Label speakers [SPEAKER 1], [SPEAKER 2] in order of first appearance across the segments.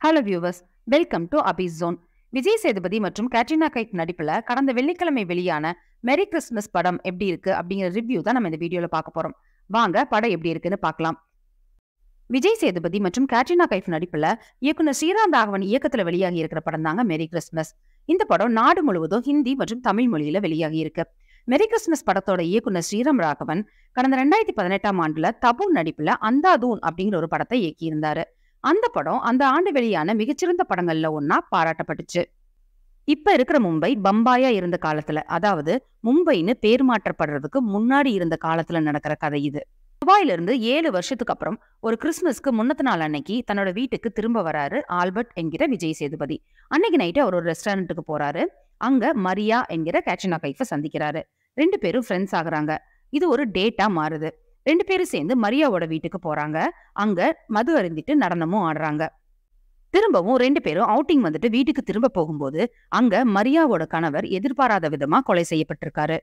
[SPEAKER 1] Hello viewers, welcome to Abi's zone. Vijay Sethupathi மற்றும் கேட்ரினா கைஃப் நடிப்புல கடந்த வெள்ளிக்கிழமை வெளியான மெரி கிறிஸ்மஸ் படம் எப்படி இருக்கு அப்படிங்கிற ரிவ்யூ தான் நம்ம இந்த வீடியோல பார்க்க போறோம். வாங்க படம் எப்படி இருக்குன்னு பார்க்கலாம். விஜய் சேதுபதி மற்றும் கேட்ரினா கைஃப் நடிப்புல இயக்குனர் ஸ்ரீராம் ராகவன் இயக்கத்துல வெளியாகி இருக்கிற படம் தாங்க மெரி கிறிஸ்மஸ். இந்த படம் நாடு முழுவதும் ஹிந்தி மற்றும் தமிழ் மொழியில வெளியாகி இருக்கு. மெரி கிறிஸ்மஸ் படத்தோட இயக்குனர் ஸ்ரீராம் ராகவன் கடந்த 2018ஆம் ஆண்டுல தபு நடிப்புல அந்தாதூன் அப்படிங்கிற ஒரு படத்தை இயக்கியிருந்தாரு. அந்த படம் அந்த ஆண்டு வெளியான மிகச்சிறந்த படங்கள்ல ஒன்னா பாராட்டப்பட்டுச்சு. இப்ப இருக்கிற மும்பை பம்பாயா இருந்த காலத்துல, அதாவது மும்பைன்னு பேர் மாற்றப்படுறதுக்கு முன்னாடி இருந்த காலத்துல நடக்கிற கதை இது. துபாயில இருந்து 7 வருஷத்துக்கு அப்புறம் ஒரு கிறிஸ்துமஸ்க்கு முன்னத்து நாள் அன்னைக்கு தன்னோட வீட்டுக்கு திரும்ப வராரு ஆல்பர்ட் என்கிற விஜய் சேதுபதி. அன்னைக்கு நைட்டு அவர் ஒரு ரெஸ்டாரண்ட்டுக்கு போறாரு. அங்க மரியா என்கிற கேட்ரினா கைஃபை சந்திக்கிறாரு. 2 பேரும் ஃப்ரெண்ட்ஸ் ஆகுறாங்க. இது ஒரு டேட்டா மாறுது. 2 பேரும் சேர்ந்து மரியாவோட வீட்டுக்கு போறாங்க. அங்க மது அருந்திட்டு நடனமும் ஆடுறாங்க. திரும்பவும் 2 பேரும் அவுட்டிங் வந்துட்டு வீட்டுக்கு திரும்ப போகும்போது அங்க மரியாவோட கணவர் எதிர்பாராத விதமா கொலை செய்யப்பட்டிருக்காரு.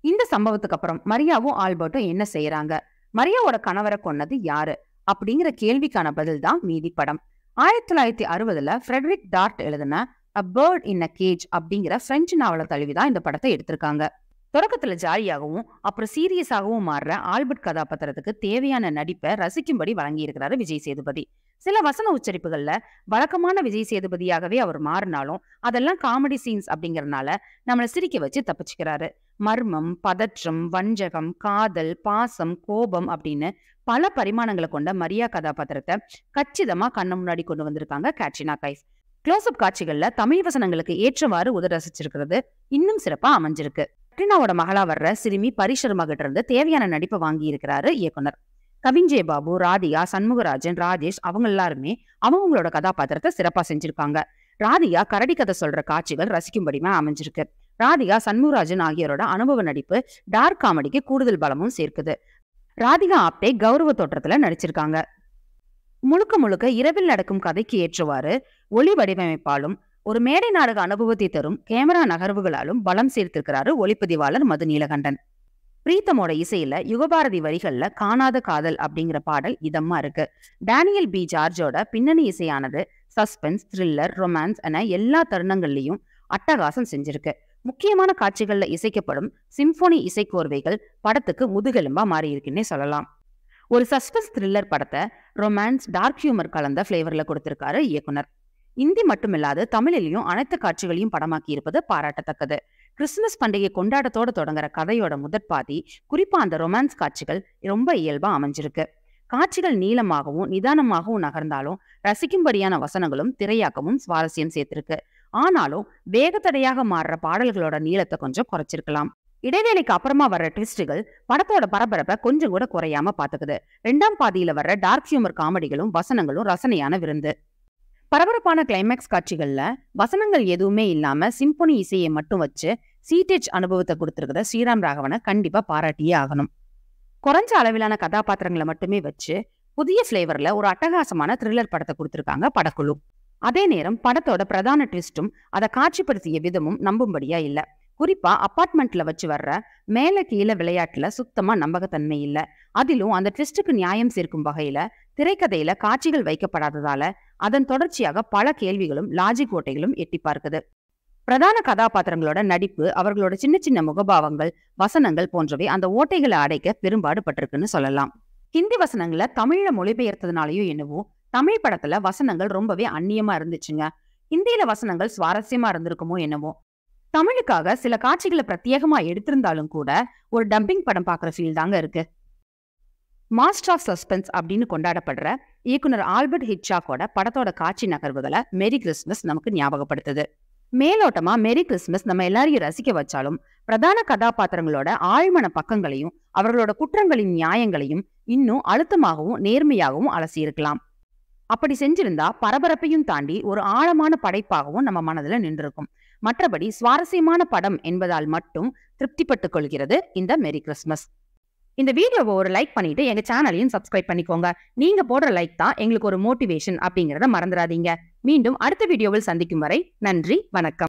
[SPEAKER 1] இந்த சம்பவத்துக்கு அப்புறம் மரியாவும் ஆல்பர்ட்டும் என்ன செய்யறாங்க, மரியாவோட கணவரை கொன்னது யாரு அப்படிங்கிற கேள்விக்கான பதில் தான் மீதி படம். 1960ல ஃப்ரெட்ரிக் டார்ட் எழுதின A Bird in a Cage அப்படிங்கிற பிரெஞ்சு நாவலை தழுவிதான் இந்த படத்தை எடுத்திருக்காங்க. தொடக்கத்துல ஜாலியாகவும் அப்புறம் சீரியஸாகவும் மாறுற ஆல்பர்ட் கதாபாத்திரத்துக்கு தேவையான நடிப்பை ரசிக்கும்படி வழங்கி இருக்கிறாரு விஜய் சேதுபதி. சில வசன உச்சரிப்புகள்ல வழக்கமான விஜய் சேதுபதியாகவே அவர் மாறினாலும் அதெல்லாம் காமெடி சீன்ஸ் அப்படிங்கறதுனால நம்மளை சிரிக்க வச்சு தப்பிச்சுக்கிறாரு. மர்மம், பதற்றம், வஞ்சகம், காதல், பாசம், கோபம் அப்படின்னு பல பரிமாணங்களை கொண்ட மரியா கதாபாத்திரத்தை கச்சிதமா கண்ணு முன்னாடி கொண்டு வந்திருக்காங்க கேட்ரினா கைஃப். க்ளோஸ்அப் காட்சிகள்ல தமிழ் வசனங்களுக்கு ஏற்றவாறு உதவி ரசிச்சிருக்கிறது இன்னும் சிறப்பா அமைஞ்சிருக்கு. கேட்ரினாவோட மகளா வர்ற சிறுமி பரிசர்மா கிட்ட இருந்து தேவையான நடிப்பை வாங்கி இருக்கிறாரு இயக்குனர். கவிஞ்சே பாபு, ராதிகா, சண்முகராஜன், ராஜேஷ் அவங்க எல்லாருமே அவங்களோட கதாபாத்திரத்தை சிறப்பா செஞ்சிருக்காங்க. ராதிகா கரடி கதை சொல்ற காட்சிகள் ரசிக்கும்படியுமே அமைஞ்சிருக்கு. ராதிகா, சண்முகராஜன் ஆகியோரோட அனுபவ நடிப்பு டார்க் காமெடிக்கு கூடுதல் பலமும் சேர்க்குது. ராதிகா ஆப்டே கௌரவ தோற்றத்துல நடிச்சிருக்காங்க. முழுக்க முழுக்க இரவில் நடக்கும் கதைக்கு ஏற்றவாறு ஒளி வடிவமைப்பாலும் ஒரு மேடை நாடக அனுபவத்தை தரும் கேமரா நகர்வுகளாலும் பலம் சேர்த்திருக்கிறாரு ஒளிப்பதிவாளர் மது நீலகண்டன். பிரீத்தமோட இசையில யுகபாரதி வரிகள்ல காணாத காதல் அப்படிங்கிற பாடல் இதமா இருக்கு. டேனியல் பி ஜார்ஜோட பின்னணி இசையானது சஸ்பென்ஸ், த்ரில்லர், ரொமான்ஸ் என எல்லா தருணங்கள்லயும் அட்டகாசம் செஞ்சிருக்கு. முக்கியமான காட்சிகள்ல இசைக்கப்படும் சிம்பொனி இசைக்கோர்வைகள் படத்துக்கு முதுகெலும்பா மாறி இருக்குன்னே சொல்லலாம். ஒரு சஸ்பென்ஸ் த்ரில்லர் படத்தை ரொமான்ஸ், டார்க் ஹியூமர் கலந்த பிளேவர்ல கொடுத்திருக்காரு இயக்குனர். இந்தி மட்டுமில்லாது தமிழிலையும் அனைத்து காட்சிகளையும் படமாக்கி இருப்பது பாராட்டத்தக்கது. கிறிஸ்துமஸ் பண்டிகை கொண்டாட்டத்தோட தொடங்குற கதையோட முதற்பாதி, குறிப்பா அந்த ரொமான்ஸ் காட்சிகள் ரொம்ப இயல்பா அமைஞ்சிருக்கு. காட்சிகள் நீளமாகவும் நிதானமாகவும் நகர்ந்தாலும் ரசிக்கும்படியான வசனங்களும் திரையாக்கமும் சுவாரஸ்யம் சேர்த்திருக்கு. ஆனாலும் வேகத்தடையாக மாறுற பாடல்களோட நீளத்தை கொஞ்சம் குறைச்சிருக்கலாம். இடைவேளைக்கு அப்புறமா வர்ற ட்விஸ்டுகள் படத்தோட பரபரப்பை கொஞ்சம் கூட குறையாம பாத்துக்குது. 2ஆம் பாதியில வர்ற டார்க் ஹியூமர் காமெடிகளும் வசனங்களும் ரசனையான விருந்து. பரபரப்பான கிளைமேக்ஸ் காட்சிகள்ல வசனங்கள் எதுவுமே இல்லாம சிம்பொனி இசையை மட்டும் வச்சு சீட்டேஜ் அனுபவத்தை கொடுத்திருக்கிற ஸ்ரீராம் ராகவனை கண்டிப்பா பாராட்டியே ஆகணும். குறைஞ்ச அளவிலான கதாபாத்திரங்களை மட்டுமே வச்சு புதிய பிளேவர்ல ஒரு அட்டகாசமான த்ரில்லர் படத்தை கொடுத்திருக்காங்க படக்குழு. அதே நேரம் படத்தோட பிரதான ட்விஸ்டும் அதை காட்சிப்படுத்திய விதமும் நம்பும்படியா இல்ல. குறிப்பா அப்பார்ட்மெண்ட்ல வச்சு வர்ற மேல கீழே விளையாட்டுல சுத்தமா நம்பகத்தன்மை இல்ல. அதிலும் அந்த ட்விஸ்டுக்கு நியாயம் சேர்க்கும் வகையில திரைக்கதையில காட்சிகள் வைக்கப்படாததால அதன் தொடர்ச்சியாக பல கேள்விகளும் லாஜிக் ஓட்டைகளும் எட்டி பார்க்குது. பிரதான கதாபாத்திரங்களோட நடிப்பு, அவர்களோட சின்ன சின்ன முகபாவங்கள், வசனங்கள் போன்றவை அந்த ஓட்டைகளை அடைக்க பெரும்பாடு பட்டிருக்குன்னு சொல்லலாம். ஹிந்தி வசனங்களை தமிழ்ல மொழிபெயர்த்ததுனாலயோ என்னவோ தமிழ் படத்துல வசனங்கள் ரொம்பவே அந்நியமா இருந்துச்சுங்க. ஹிந்தியில வசனங்கள் சுவாரஸ்யமா இருந்திருக்குமோ என்னவோ. தமிழுக்காக சில காட்சிகளை பிரத்யேகமா எடுத்திருந்தாலும் கூட ஒரு டப்பிங் படம் பாக்குற ஃபீல் தாங்க இருக்கு. மாஸ்டர் ஆஃப் சஸ்பென்ஸ் அப்படின்னு கொண்டாடப்படுற இயக்குனர் ஆல்பர்ட் ஹிட்சாக்கோட படத்தோட காட்சி நகர்வுகளை மெரி கிறிஸ்மஸ் நமக்கு ஞாபகப்படுத்துது. மேலோட்டமா மெரி கிறிஸ்மஸ் நம்ம எல்லாரையும் ரசிக்க வச்சாலும் பிரதான கதாபாத்திரங்களோட ஆழ்மன பக்கங்களையும் அவர்களோட குற்றங்களின் நியாயங்களையும் இன்னும் அழுத்தமாகவும் நேர்மையாகவும் அலசியிருக்கலாம். அப்படி செஞ்சிருந்தா பரபரப்பையும் தாண்டி ஒரு ஆழமான படைப்பாகவும் நம்ம மனதுல நின்றிருக்கும். மற்றபடி சுவாரஸ்யமான படம் என்பதால் மட்டும் திருப்திப்பட்டுக் கொள்கிறது இந்த மெரி கிறிஸ்மஸ். இந்த வீடியோவை ஒரு லைக் பண்ணிட்டு எங்க சேனலையும் சப்ஸ்கிரைப் பண்ணிக்கோங்க. நீங்க போடுற லைக் தான் எங்களுக்கு ஒரு மோட்டிவேஷன் அப்படிங்கறத மறந்துடாதீங்க. மீண்டும் அடுத்த வீடியோவில் சந்திக்கும் வரை நன்றி, வணக்கம்.